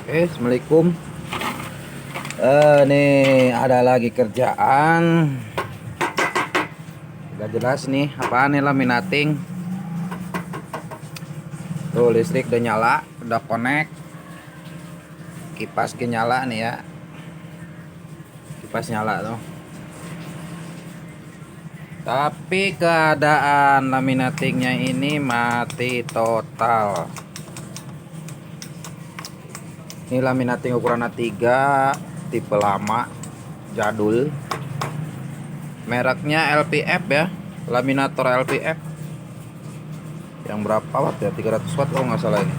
Assalamualaikum. Nih ada lagi kerjaan. Gak jelas nih, apaan nih laminating. Tuh listrik udah nyala, udah connect. Kipas nyala nih ya. Kipas nyala tuh. Tapi keadaan laminatingnya ini mati total. Ini laminating ukuran A3, tipe lama, jadul. Mereknya LPF ya, laminator LPF. Yang berapa watt ya? 300 watt kalau nggak salah ini.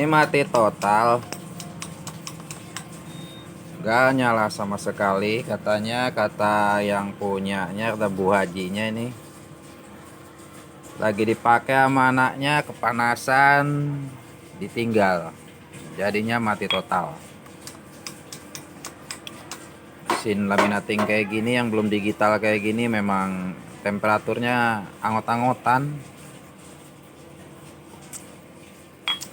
Ini mati total. Gak nyala sama sekali katanya, kata yang punyanya, kata Bu Hajinya ini. Lagi dipakai sama anaknya, kepanasan, ditinggal, jadinya mati total. Mesin laminating kayak gini yang belum digital kayak gini memang temperaturnya angot-angotan.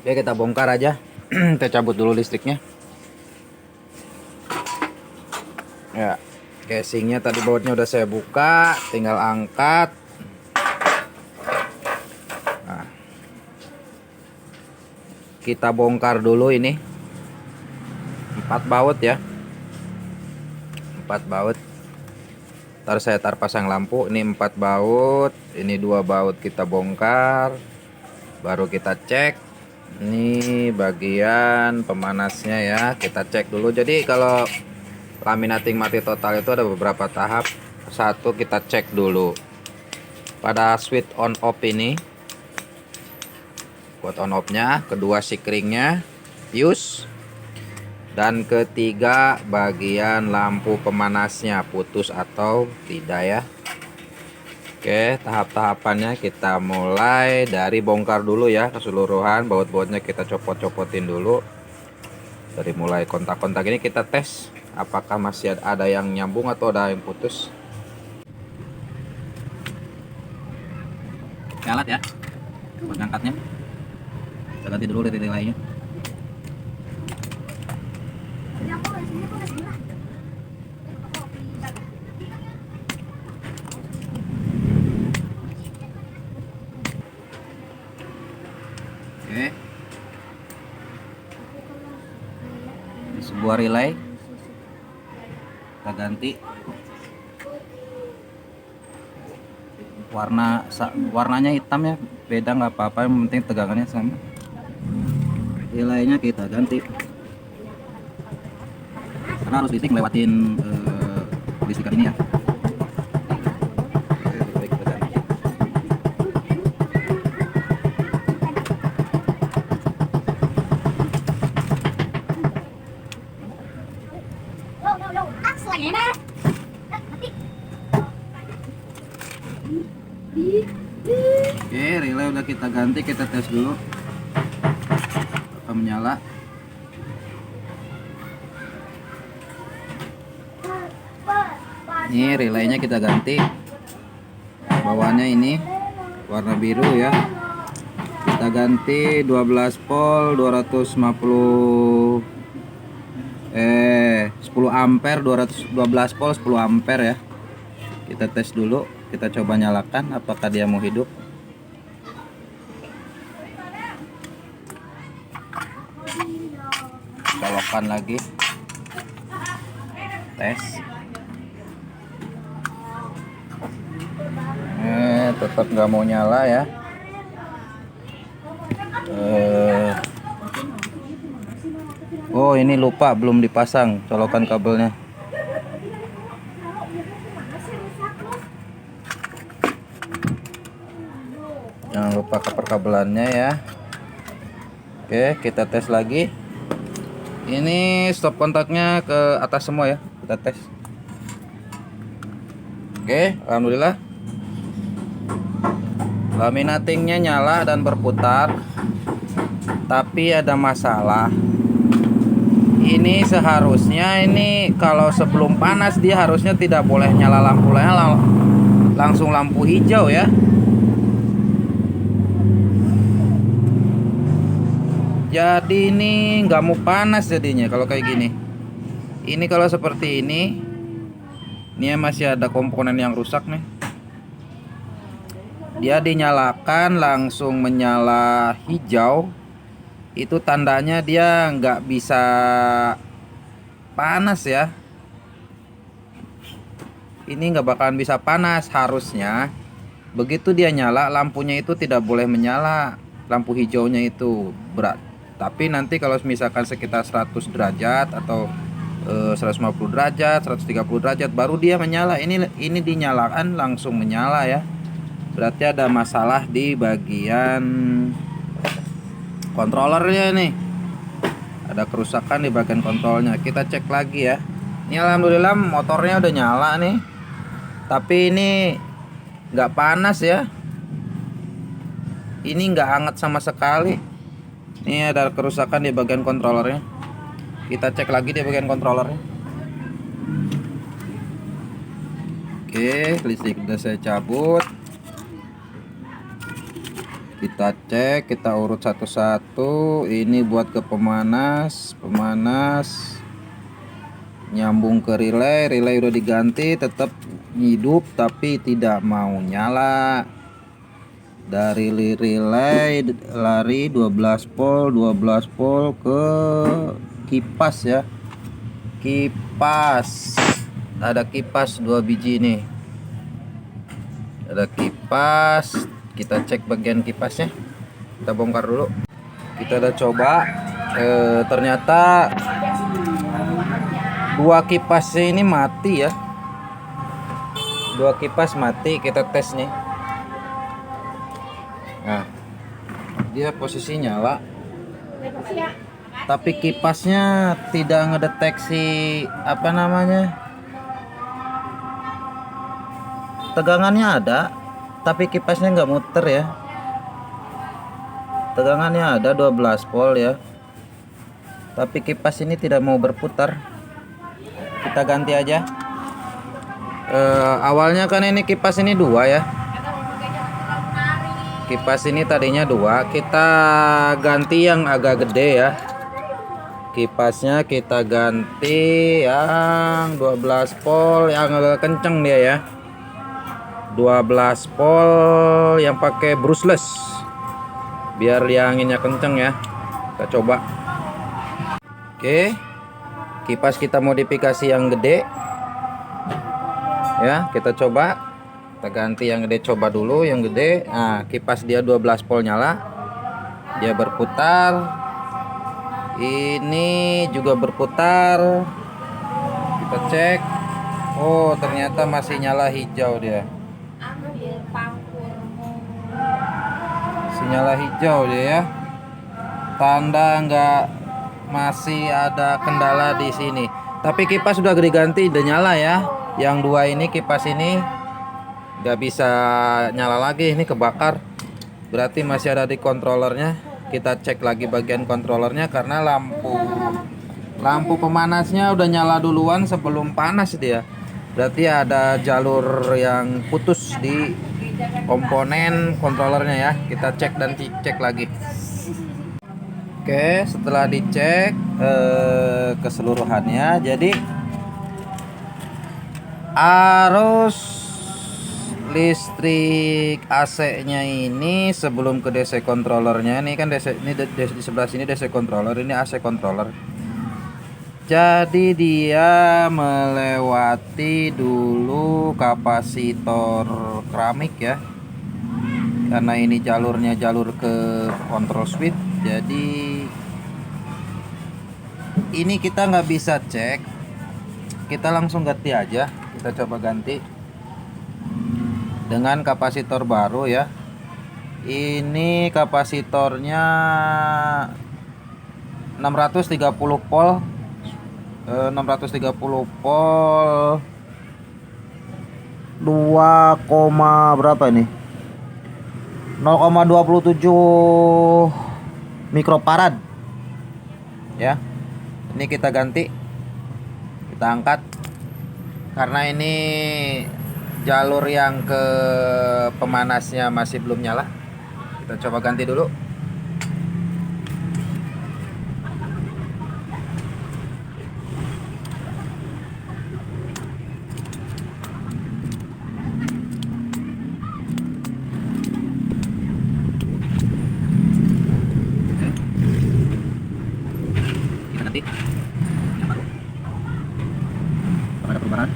Oke, kita bongkar aja. Kita cabut dulu listriknya ya. Casingnya tadi bautnya udah saya buka, tinggal angkat. Kita bongkar dulu ini 4 baut ya, 4 baut. Ntar saya pasang lampu. Ini 4 baut, ini 2 baut kita bongkar, baru kita cek. Ini bagian pemanasnya ya, kita cek dulu. Jadi kalau laminating mati total itu ada beberapa tahap. Satu, kita cek dulu pada switch on off ini, buat on off nya. Kedua, sikringnya, fuse. Dan ketiga, bagian lampu pemanasnya putus atau tidak ya. Oke, tahap-tahapannya kita mulai dari bongkar dulu ya, keseluruhan baut-bautnya kita copot-copotin dulu. Dari mulai kontak-kontak ini kita tes apakah masih ada yang nyambung atau ada yang putus. Alat ya buat ngangkatnya. Kita ganti dulu relay-nya. Oke. Ini sebuah relay. Kita ganti. Warnanya hitam ya, beda nggak apa-apa, yang penting tegangannya sama. Relaynya kita ganti karena harus listrik lewatin listrikan ini ya. Oke, relay udah kita ganti, kita tes dulu apa menyala. Ini relaynya kita ganti, bawaannya ini warna biru ya. Kita ganti 12 volt 250 10 ampere, 212 volt 10 ampere ya. Kita tes dulu, kita coba nyalakan apakah dia mau hidup. Colokan lagi, tes. Tetap nggak mau nyala ya. Oh, ini lupa belum dipasang colokan kabelnya. Jangan lupa cover kabelannya ya. Oke, kita tes lagi. Ini stop kontaknya ke atas semua ya, kita tes. Oke, alhamdulillah laminatingnya nyala dan berputar. Tapi ada masalah. Ini seharusnya ini kalau sebelum panas dia harusnya tidak boleh nyala lampunya, langsung lampu hijau ya. Jadi ini nggak mau panas jadinya kalau kayak gini. Ini kalau seperti ini masih ada komponen yang rusak nih. Dia dinyalakan langsung menyala hijau, itu tandanya dia nggak bisa panas ya. Ini nggak bakalan bisa panas. Harusnya begitu dia nyala, lampunya itu tidak boleh menyala, lampu hijaunya itu berat. Tapi nanti kalau misalkan sekitar 100 derajat atau 150 derajat, 130 derajat baru dia menyala. Ini dinyalakan langsung menyala ya. Berarti ada masalah di bagian kontrolernya nih. Ada kerusakan di bagian kontrolnya. Kita cek lagi ya. Ini alhamdulillah motornya udah nyala nih. Tapi ini nggak panas ya. Ini nggak hangat sama sekali. Ini ada kerusakan di bagian kontrolernya. Kita cek lagi di bagian kontrolernya. Oke, listrik udah saya cabut. Kita cek, kita urut satu-satu. Ini buat ke pemanas, nyambung ke relay udah diganti, tetap hidup tapi tidak mau nyala. Dari relay lari 12 volt ke kipas ya. Kipas, ada kipas 2 biji nih. Ada kipas. Kita cek bagian kipasnya, kita bongkar dulu. Kita udah coba, ternyata 2 kipasnya ini mati ya. 2 kipas mati. Kita tes nih. Nah, dia posisi nyala, tapi kipasnya tidak ngedeteksi apa namanya, tegangannya ada, tapi kipasnya nggak muter ya. Tegangannya ada 12 volt ya, tapi kipas ini tidak mau berputar. Kita ganti aja. Awalnya kan ini kipas ini 2 ya. Kipas ini tadinya 2, kita ganti yang agak gede ya. Kipasnya kita ganti yang 12 volt yang agak kenceng dia ya. 12 volt yang pakai brushless, biar dia anginnya kenceng ya. Kita coba. Oke, kipas kita modifikasi yang gede ya. Kita coba, kita ganti yang gede, coba dulu yang gede. Nah, kipas dia 12 volt nyala, dia berputar. Ini juga berputar. Kita cek. Oh, ternyata masih nyala hijau dia. Nyala hijau dia ya, tanda masih ada kendala di sini. Tapi kipas sudah diganti, udah nyala ya. Yang 2 ini kipas ini nggak bisa nyala lagi, ini kebakar. Berarti masih ada di kontrolernya. Kita cek lagi bagian kontrolernya karena lampu pemanasnya udah nyala duluan sebelum panas dia. Berarti ada jalur yang putus di komponen kontrolernya ya. Kita cek dan cek lagi. Oke, setelah dicek keseluruhannya, jadi arus listrik AC-nya ini sebelum ke DC controllernya, ini kan DC, ini di sebelah sini DC controller, ini AC controller. Jadi dia melewati dulu kapasitor keramik ya, karena ini jalurnya jalur ke control switch. Jadi ini kita nggak bisa cek, kita langsung ganti aja. Kita coba ganti dengan kapasitor baru ya. Ini kapasitornya 630 volt, 630 volt 2, berapa ini, 0,27 mikrofarad ya. Ini kita ganti, kita angkat karena ini jalur yang ke pemanasnya masih belum nyala. Kita coba ganti dulu. mati. Yang baru. Ada perubahan.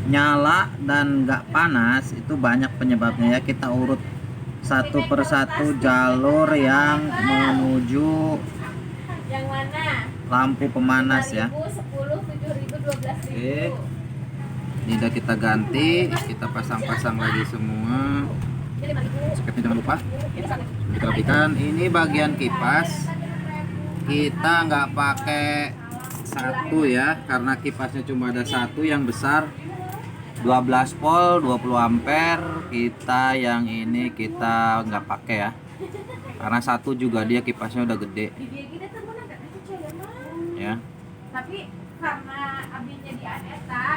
Nyala dan nggak panas itu banyak penyebabnya ya. Kita urut satu persatu jalur yang menuju yang mana? Lampu pemanas ya. 10, 7.000, 12.000. Oke. Ini udah kita ganti, kita pasang-pasang lagi semua. Soketnya jangan lupa diperhatikan. Ini bagian kipas kita nggak pakai satu ya, karena kipasnya cuma ada satu yang besar 12 volt 20 ampere. Kita yang ini kita nggak pakai ya, karena satu juga dia kipasnya udah gede ya.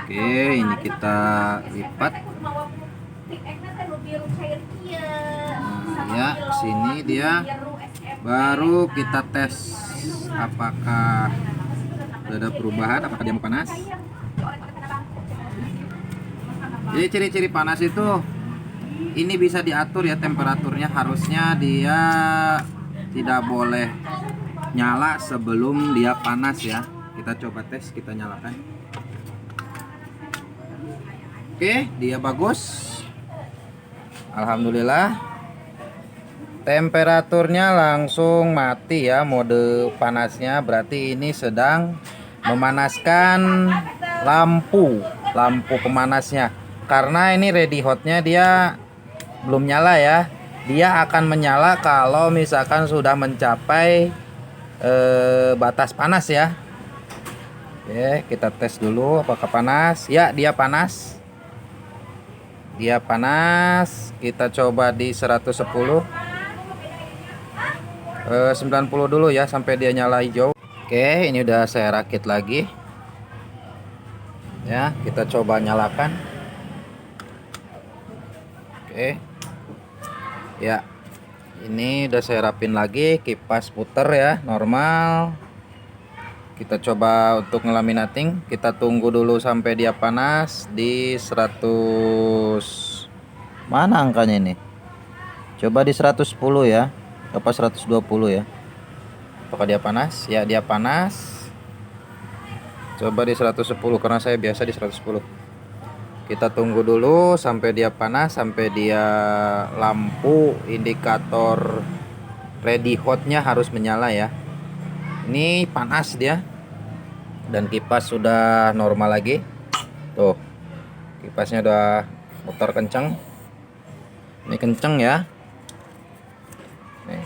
Oke, ini kita lipat. Nah, ya, sini dia. Baru kita tes apakah ada perubahan, apakah dia mau panas. Jadi ciri-ciri panas itu ini bisa diatur ya temperaturnya. Harusnya dia tidak boleh nyala sebelum dia panas ya. Kita coba tes, kita nyalakan. Oke, dia bagus. Alhamdulillah. Temperaturnya langsung mati ya, mode panasnya. Berarti ini sedang memanaskan lampu pemanasnya. Karena ini ready hotnya dia belum nyala ya. Dia akan menyala kalau misalkan sudah mencapai batas panas ya. Oke, kita tes dulu apakah panas. Ya, dia panas. Dia panas. Kita coba di 110. 90 dulu ya sampai dia nyala hijau. Oke, ini udah saya rakit lagi. Ya, kita coba nyalakan. Oke. Ya. Ini udah saya rapin lagi, kipas puter ya, normal. Kita coba untuk ngelaminating, kita tunggu dulu sampai dia panas di 100. Mana angkanya ini? Coba di 110 ya. Apa 120 ya? Apakah dia panas? Ya, dia panas. Coba di 110 karena saya biasa di 110. Kita tunggu dulu sampai dia panas, sampai dia lampu indikator ready hotnya harus menyala ya. Ini panas dia. Dan kipas sudah normal lagi. Tuh. Kipasnya udah muter kenceng. Ini kenceng ya. Nih.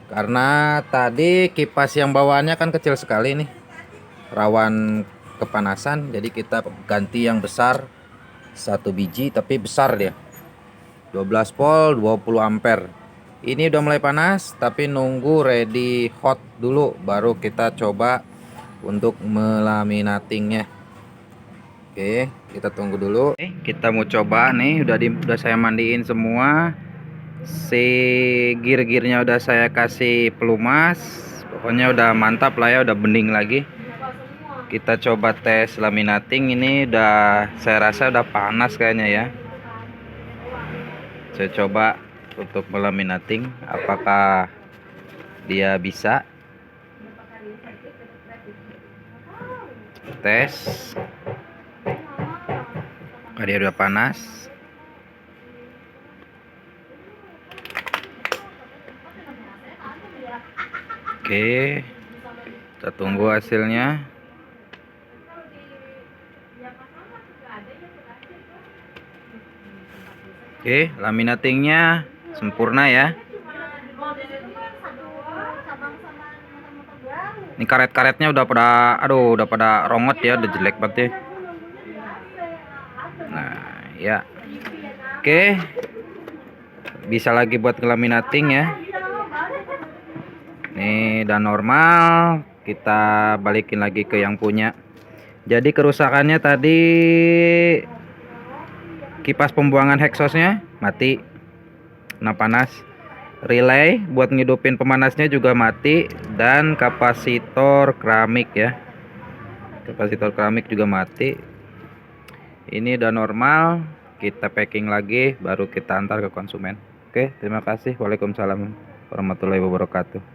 Karena tadi kipas yang bawaannya kan kecil sekali nih, rawan kepanasan, jadi kita ganti yang besar 1 biji tapi besar dia, 12 volt 20 ampere. Ini udah mulai panas tapi nunggu ready hot dulu baru kita coba untuk melaminatingnya. Oke, kita tunggu dulu. Kita mau coba nih, udah saya mandiin semua. Si gear-gearnya udah saya kasih pelumas. Pokoknya udah mantap lah ya, udah bening lagi. Kita coba tes laminating. Ini udah, saya rasa udah panas kayaknya ya. Saya coba untuk melaminating apakah dia bisa. Tes. Apakah dia udah panas? Oke, kita tunggu hasilnya. Oke, laminatingnya sempurna ya. Ini karet-karetnya udah pada, aduh, udah pada rongot ya, udah jelek banget ya. Nah, ya. Oke, bisa lagi buat ngelaminating ya. Ini udah normal, kita balikin lagi ke yang punya. Jadi kerusakannya tadi kipas pembuangan exhaustnya mati, kena panas. Relay buat ngidupin pemanasnya juga mati, dan kapasitor keramik ya. Kapasitor keramik juga mati. Ini udah normal, kita packing lagi baru kita antar ke konsumen. Oke, terima kasih. Waalaikumsalam warahmatullahi wabarakatuh.